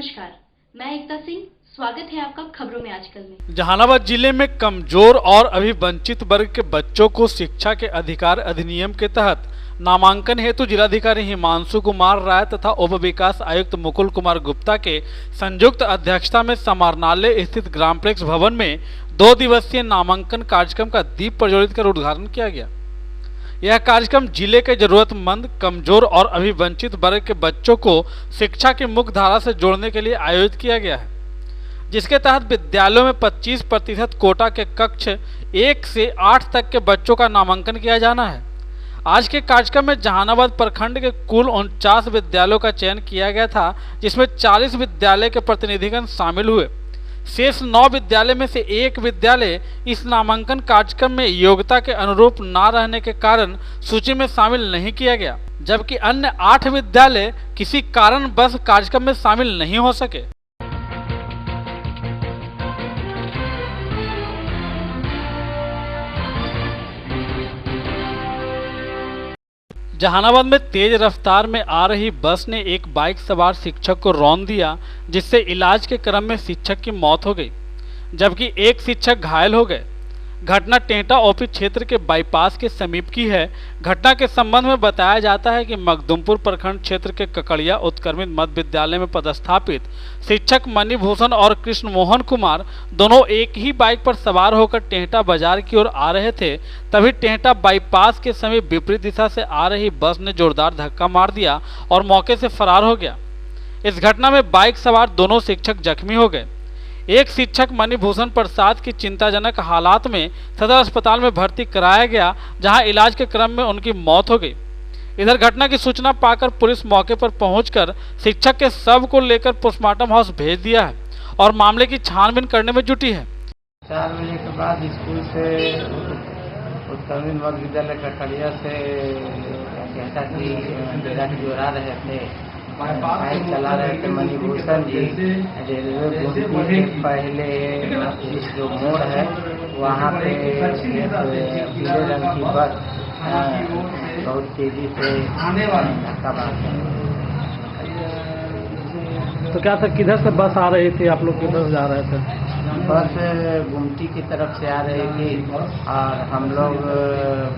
नमस्कार, मैं एकता सिंह। स्वागत है आपका खबरों में आजकल में। जहानाबाद जिले में कमजोर और अभी वंचित वर्ग के बच्चों को शिक्षा के अधिकार अधिनियम के तहत नामांकन हेतु जिलाधिकारी हिमांशु कुमार राय तथा उप विकास आयुक्त मुकुल कुमार गुप्ता के संयुक्त अध्यक्षता में समाहरणालय स्थित ग्राम प्रेक्ष भवन में 2 दिवसीय नामांकन कार्यक्रम का दीप प्रज्वलित कर उद्घाटन किया गया। यह कार्यक्रम जिले के जरूरतमंद, कमजोर और अभी वंचित वर्ग के बच्चों को शिक्षा की मुख्य धारा से जोड़ने के लिए आयोजित किया गया है, जिसके तहत विद्यालयों में 25% कोटा के कक्ष 1 से 8 तक के बच्चों का नामांकन किया जाना है। आज के कार्यक्रम में जहानाबाद प्रखंड के कुल 49 विद्यालयों का चयन किया गया था, जिसमें 40 विद्यालय के प्रतिनिधिगण शामिल हुए। शेष 9 विद्यालय में से एक विद्यालय इस नामांकन कार्यक्रम में योग्यता के अनुरूप न रहने के कारण सूची में शामिल नहीं किया गया, जबकि अन्य 8 विद्यालय किसी कारणवश कार्यक्रम में शामिल नहीं हो सके। जहानाबाद में तेज रफ्तार में आ रही बस ने एक बाइक सवार शिक्षक को रौंद दिया, जिससे इलाज के क्रम में शिक्षक की मौत हो गई, जबकि एक शिक्षक घायल हो गए। घटना टेहटा ओपी क्षेत्र के बाईपास के समीप की है। घटना के संबंध में बताया जाता है कि मखदुमपुर प्रखंड क्षेत्र के ककड़िया उत्क्रमित मध्य विद्यालय में पदस्थापित शिक्षक मणिभूषण और कृष्ण मोहन कुमार दोनों एक ही बाइक पर सवार होकर टेहटा बाजार की ओर आ रहे थे। तभी टेहटा बाईपास के समीप विपरीत दिशा से आ रही बस ने जोरदार धक्का मार दिया और मौके से फरार हो गया। इस घटना में बाइक सवार दोनों शिक्षक जख्मी हो गए। एक शिक्षक मणिभूषण प्रसाद की चिंताजनक हालात में सदर अस्पताल में भर्ती कराया गया, जहां इलाज के क्रम में उनकी मौत हो गई। इधर घटना की सूचना पाकर पुलिस मौके पर पहुंचकर शिक्षक के शव को लेकर पोस्टमार्टम हाउस भेज दिया है और मामले की छानबीन करने में जुटी है। 4 बजे के बाद स्कूल से उत्क्रमित मध्य विद्यालय ककड़िया से कहता कि मेरा जोड़ा रहे थे, बाइक चला रहे थे मणिभूषण जी। रेलवे गुमटी के पहले इस जो मोड़ है वहाँ पे पीले रंग की बस बहुत तेजी से धक्का मारती है। तो क्या था, किधर से बस आ रही थी, आप लोग किधर जा रहे थे? बस गुमटी की तरफ से आ रही थी और हम लोग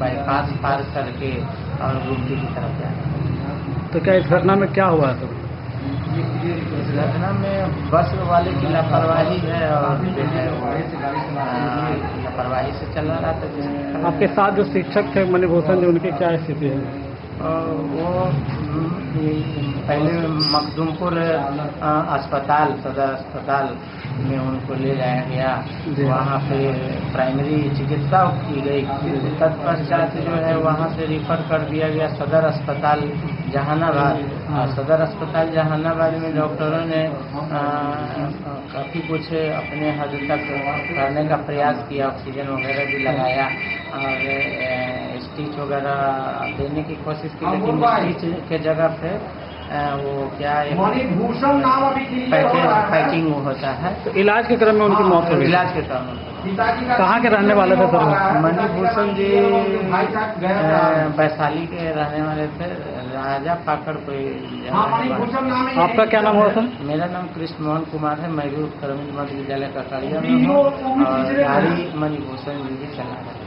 बाईपास पार करके और गुमटी की तरफ जा रहे थे। तो क्या इस घटना में क्या हुआ है? इस घटना में बस वाले की लापरवाही है और लापरवाही से चला रहा था। आपके साथ जो शिक्षक थे मणिभूषण जी, उनकी क्या स्थिति है? वो पहले मखदुमपुर अस्पताल, सदर अस्पताल में उनको ले जाया गया। वहाँ पे प्राइमरी चिकित्सा की गई। तत्पश्चात जो है वहाँ से रिफर कर दिया गया सदर अस्पताल जहानाबाद। सदर अस्पताल जहानाबाद में डॉक्टरों ने काफ़ी कुछ अपने हद तक करने का प्रयास किया, ऑक्सीजन वगैरह भी लगाया और स्टिच वगैरह देने की कोशिश की, लेकिन स्टिच के जगह पे वो क्या मणिभूषण पैकिंग होता है। तो इलाज के क्रम में उनकी मौत हो गई। इलाज के क्रम में कहाँ के रहने वाले थे सर? मणिभूषण जी वैशाली के रहने वाले थे, राजा पाकड़ कोई। आपका क्या नाम हुआ सर? मेरा नाम कृष्ण मोहन कुमार है। मैं भी उत्क्रमित मध्य विद्यालय ककड़िया में हूँ और गाड़ी मणिभूषण जी भी चला रहे हैं।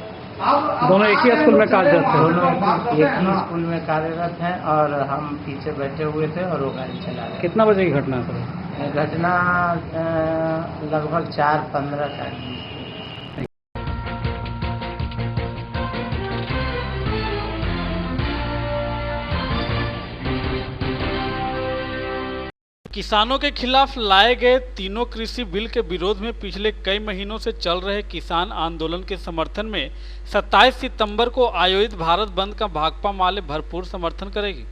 दोनों एक ही स्कूल में कार्यरत थे? दोनों एक ही स्कूल में कार्यरत हैं और हम पीछे बैठे हुए थे और वो गाड़ी चला रहे। कितना बजे की घटना है सर? घटना लगभग 4:15 का। किसानों के खिलाफ लाए गए तीनों कृषि बिल के विरोध में पिछले कई महीनों से चल रहे किसान आंदोलन के समर्थन में 27 सितंबर को आयोजित भारत बंद का भाकपा माले भरपूर समर्थन करेगी।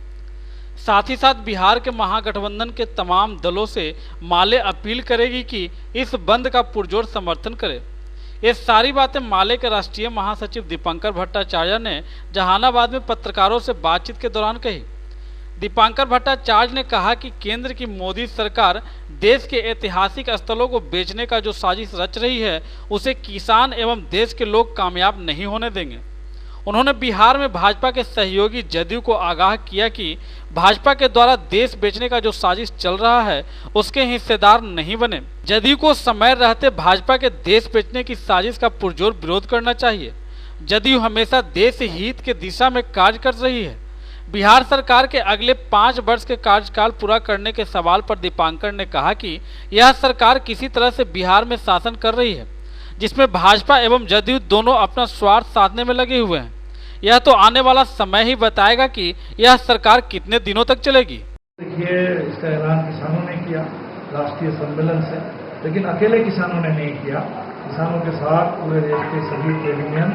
साथ ही साथ बिहार के महागठबंधन के तमाम दलों से माले अपील करेगी कि इस बंद का पुरजोर समर्थन करे। ये सारी बातें माले के राष्ट्रीय महासचिव दीपंकर भट्टाचार्य ने जहानाबाद में पत्रकारों से बातचीत के दौरान कही। दीपंकर भट्टाचार्य ने कहा कि केंद्र की मोदी सरकार देश के ऐतिहासिक स्थलों को बेचने का जो साजिश रच रही है, उसे किसान एवं देश के लोग कामयाब नहीं होने देंगे। उन्होंने बिहार में भाजपा के सहयोगी जदयू को आगाह किया कि भाजपा के द्वारा देश बेचने का जो साजिश चल रहा है उसके हिस्सेदार नहीं बने। जदयू को समय रहते भाजपा के देश बेचने की साजिश का पुरजोर विरोध करना चाहिए। जदयू हमेशा देश हित के दिशा में कार्य कर रही है। बिहार सरकार के अगले 5 वर्ष के कार्यकाल पूरा करने के सवाल पर दीपांकर ने कहा कि यह सरकार किसी तरह से बिहार में शासन कर रही है, जिसमें भाजपा एवं जदयू दोनों अपना स्वार्थ साधने में लगे हुए हैं। यह तो आने वाला समय ही बताएगा कि यह सरकार कितने दिनों तक चलेगी। देखिए, इसका ऐलान किसानों ने किया राष्ट्रीय सम्मेलन से, लेकिन अकेले किसानों ने नहीं किया। किसानों के साथ पूरे देश के सभी ट्रेड यूनियन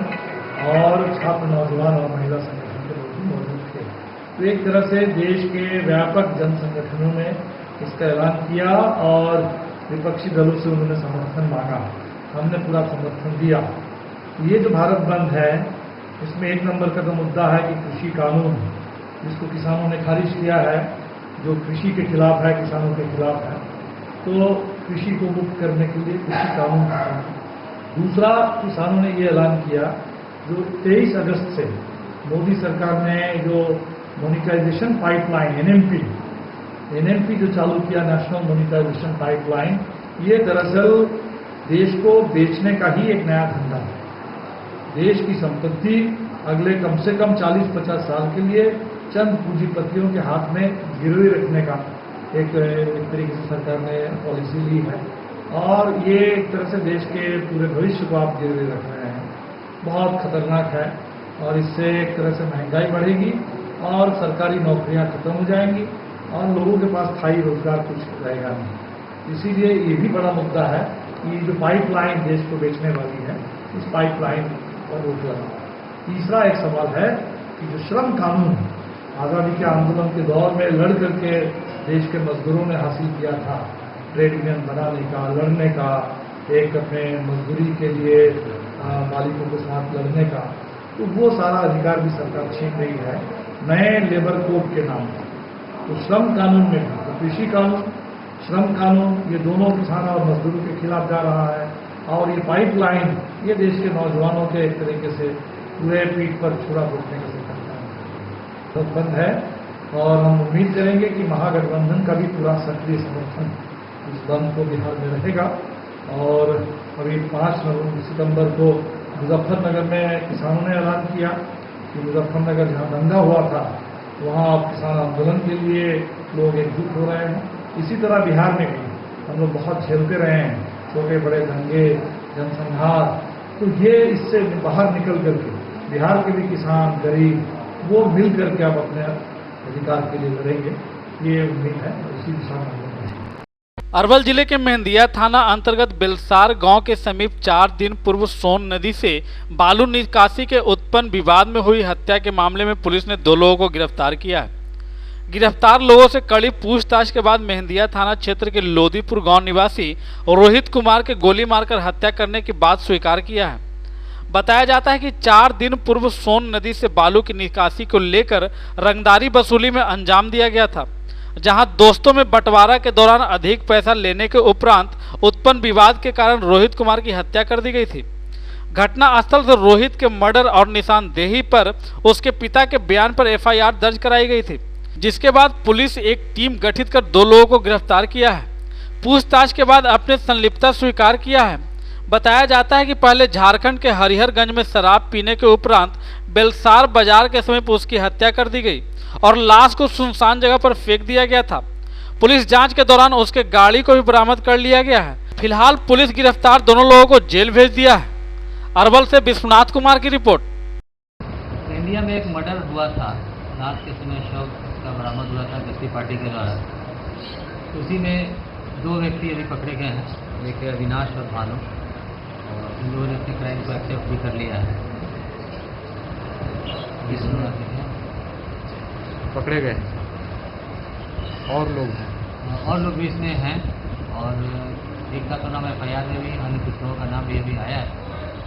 और छात्र, नौजवान और महिला संगठन के लोग मौजूद थे। तो एक तरह से देश के व्यापक जन संगठनों ने इसका ऐलान किया और विपक्षी दलों से उन्होंने समर्थन मांगा। हमने पूरा समर्थन दिया। ये जो भारत बंद है, इसमें 1 नंबर का तो मुद्दा है कि कृषि कानून, जिसको किसानों ने खारिज किया है, जो कृषि के खिलाफ है, किसानों के खिलाफ है। तो कृषि को मुक्त करने के लिए कृषि कानून। दूसरा, किसानों ने ये ऐलान किया जो 23 अगस्त से मोदी सरकार ने जो मोनेटाइजेशन पाइपलाइन एनएमपी जो चालू किया, नेशनल मोनेटाइजेशन पाइपलाइन, ये दरअसल देश को बेचने का ही एक नया धंधा है। देश की संपत्ति अगले कम से कम 40-50 साल के लिए चंद पूंजीपतियों के हाथ में गिरवी रखने का एक तरीके से सरकार ने पॉलिसी ली है। और ये एक तरह से देश के पूरे भविष्य को आप गिरवी रख रहे हैं। बहुत खतरनाक है और इससे एक तरह से महंगाई बढ़ेगी और सरकारी नौकरियां खत्म हो जाएंगी और लोगों के पास स्थायी रोजगार कुछ रहेगा नहीं। इसीलिए ये भी बड़ा मुद्दा है कि जो पाइपलाइन देश को बेचने वाली है, इस पाइपलाइन पर रोक लगा। तीसरा एक सवाल है कि जो श्रम कानून आज़ादी के आंदोलन के दौर में लड़ करके देश के मजदूरों ने हासिल किया था, ट्रेड यूनियन बनाने का, लड़ने का, एक अपने मजदूरी के लिए मालिकों के साथ लड़ने का, तो वो सारा अधिकार भी सरकार छीन रही है नए लेबर कोड के नाम पर। तो श्रम कानून में भी, तो कृषि कानून, श्रम कानून, ये दोनों किसान और मजदूरों के खिलाफ जा रहा है। और ये पाइपलाइन, ये देश के नौजवानों के एक तरीके से पूरे पीठ पर छुरा फूटने का सिलसिला तो बंद है। और हम उम्मीद करेंगे कि महागठबंधन का भी पूरा सक्रिय समर्थन इस बंद को बिहार में रहेगा। और अभी 5 सितंबर को मुजफ्फरनगर में किसानों ने ऐलान किया कि मुजफ्फरनगर जहाँ दंगा हुआ था, वहाँ अब किसान आंदोलन के लिए लोग एकजुट हो रहे हैं। इसी तरह बिहार में भी हम लोग बहुत झेलते रहे हैं, छोटे बड़े दंगे, जनसंहार। तो ये इससे बाहर निकल करके बिहार के भी किसान, गरीब, वो मिल करके अब अपने अधिकार के लिए लड़ेंगे, ये उम्मीद है। इसी दिशा में हम लोग। अरवल जिले के मेहंदिया थाना अंतर्गत बेलसार गांव के समीप 4 दिन पूर्व सोन नदी से बालू निकासी के उत्पन्न विवाद में हुई हत्या के मामले में पुलिस ने 2 लोगों को गिरफ्तार किया है। गिरफ्तार लोगों से कड़ी पूछताछ के बाद मेहंदिया थाना क्षेत्र के लोदीपुर गांव निवासी रोहित कुमार के गोली मारकर हत्या करने की बात स्वीकार किया है। बताया जाता है कि 4 दिन पूर्व सोन नदी से बालू की निकासी को लेकर रंगदारी वसूली में अंजाम दिया गया था, जहां दोस्तों में बंटवारा के दौरान अधिक पैसा लेने के उपरांत उत्पन्न विवाद के कारण रोहित कुमार की हत्या कर दी गई थी। घटना स्थल से रोहित के मर्डर और निशानदेही पर उसके पिता के बयान पर एफआईआर दर्ज कराई गई थी, जिसके बाद पुलिस एक टीम गठित कर 2 लोगों को गिरफ्तार किया है। पूछताछ के बाद अपने संलिप्तता स्वीकार किया है। बताया जाता है कि पहले झारखंड के हरिहरगंज में शराब पीने के उपरांत बेलसार बाजार के समीप उसकी हत्या कर दी गई और लाश को सुनसान जगह पर फेंक दिया गया था। पुलिस जांच के दौरान उसके गाड़ी को भी बरामद कर लिया गया है। फिलहाल पुलिस गिरफ्तार दोनों लोगों को जेल भेज दिया है। अरवल से विश्वनाथ कुमार की रिपोर्ट। इंडिया में एक मर्डर हुआ था, रात के समय शव का बरामद हुआ था गश्ती पार्टी के द्वारा। उसी में 2 व्यक्ति अभी पकड़े गए हैं, एक अविनाश और भानु, और इन लोगों ने अपने क्राइम को एक्सेप्ट भी कर लिया है। पकड़े गए और लोग भी इसमें हैं, और एक का तो नाम एफआईआर में भी, अन्य कुछ लोगों का नाम भी अभी आया है।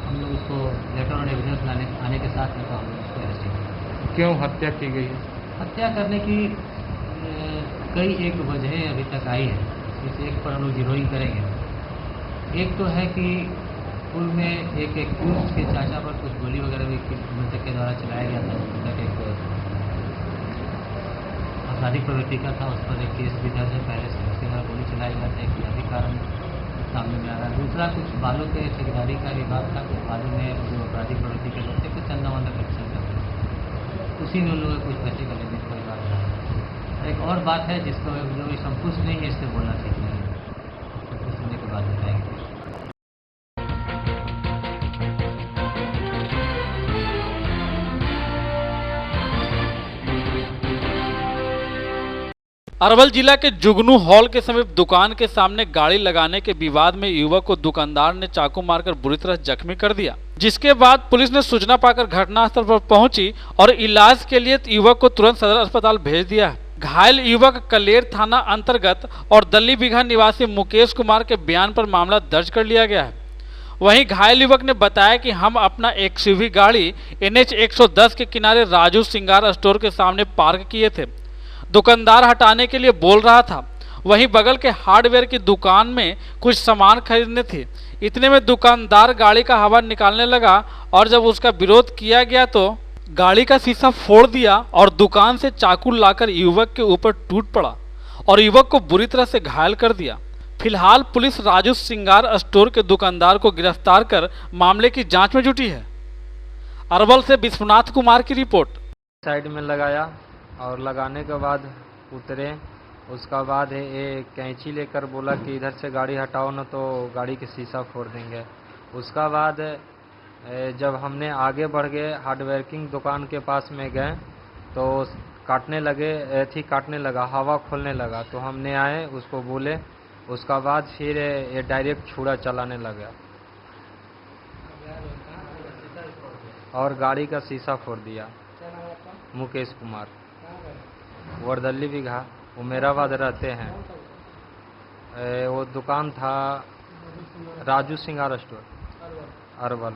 हम लोग उसको लेटर और एविडेंस आने के साथ में तो हम लोग उसको अरेस्ट किया। क्यों हत्या की गई है? हत्या करने की कई एक वजह अभी तक आई है, इस एक पर हम लोग जीरोइंग करेंगे। एक तो है कि पुल में एक एक्यूज के चाचा पर कुछ गोली वगैरह भी मृतक के द्वारा चलाया गया था। मृतक एक आपराधिक प्रवृत्ति का था, उस पर एक केस भी दर्ज है। पहले से उसके द्वारा गोली चलाया गया था, एक अधिक कारण सामने में आ रहा है। दूसरा कुछ बालू के ठेकेदारी का विभाग था, कुछ बालू में जो आपराधिक प्रवृत्ति के लोग थे कुछ चंदा वंदा कलेक्शन करते थे, उसी में उन लोगों कुछ पैसे का लेने कोई बात था। एक और बात है जिसको जो भी संतुष्ट नहीं है इससे बोलना ठीक नहीं है, संतुष्ट होने के बाद बताएंगे। अरवल जिला के जुगनू हॉल के समीप दुकान के सामने गाड़ी लगाने के विवाद में युवक को दुकानदार ने चाकू मारकर बुरी तरह जख्मी कर दिया, जिसके बाद पुलिस ने सूचना पाकर घटनास्थल पर पहुंची और इलाज के लिए युवक को तुरंत सदर अस्पताल भेज दिया। घायल युवक कलेर थाना अंतर्गत और दल्ली बिघा निवासी मुकेश कुमार के बयान पर मामला दर्ज कर लिया गया है। वहीं घायल युवक ने बताया कि हम अपना एक्सयूवी गाड़ी NH 110 के किनारे राजू सिंगार स्टोर के सामने पार्क किए थे। दुकानदार हटाने के लिए बोल रहा था। वहीं बगल के हार्डवेयर की दुकान में कुछ सामान खरीदने थे। इतने में दुकानदार गाड़ी का हवा निकालने लगा और जब उसका विरोध किया गया तो गाड़ी का शीशा फोड़ दिया और दुकान से चाकू लाकर युवक के ऊपर टूट पड़ा और युवक को बुरी तरह से घायल कर दिया। फिलहाल पुलिस राजू सिंगार स्टोर के दुकानदार को गिरफ्तार कर मामले की जांच में जुटी है। अरवल से विश्वनाथ कुमार की रिपोर्ट। साइड में लगाया और लगाने के बाद उतरे, उसका बाद ये कैंची लेकर बोला कि इधर से गाड़ी हटाओ ना तो गाड़ी के शीशा फोड़ देंगे। उसका बाद जब हमने आगे बढ़ गए हार्डवेयरिंग दुकान के पास में गए तो काटने लगा, हवा खोलने लगा तो हमने आए उसको बोले। उसका बाद फिर ये डायरेक्ट छुरा चलाने लगा और गाड़ी का शीशा फोड़ दिया। मुकेश कुमार, वर्दल्ली बिघा, उमेराबाद रहते हैं। वो दुकान था राजू सिंगार स्टोर, अरवल।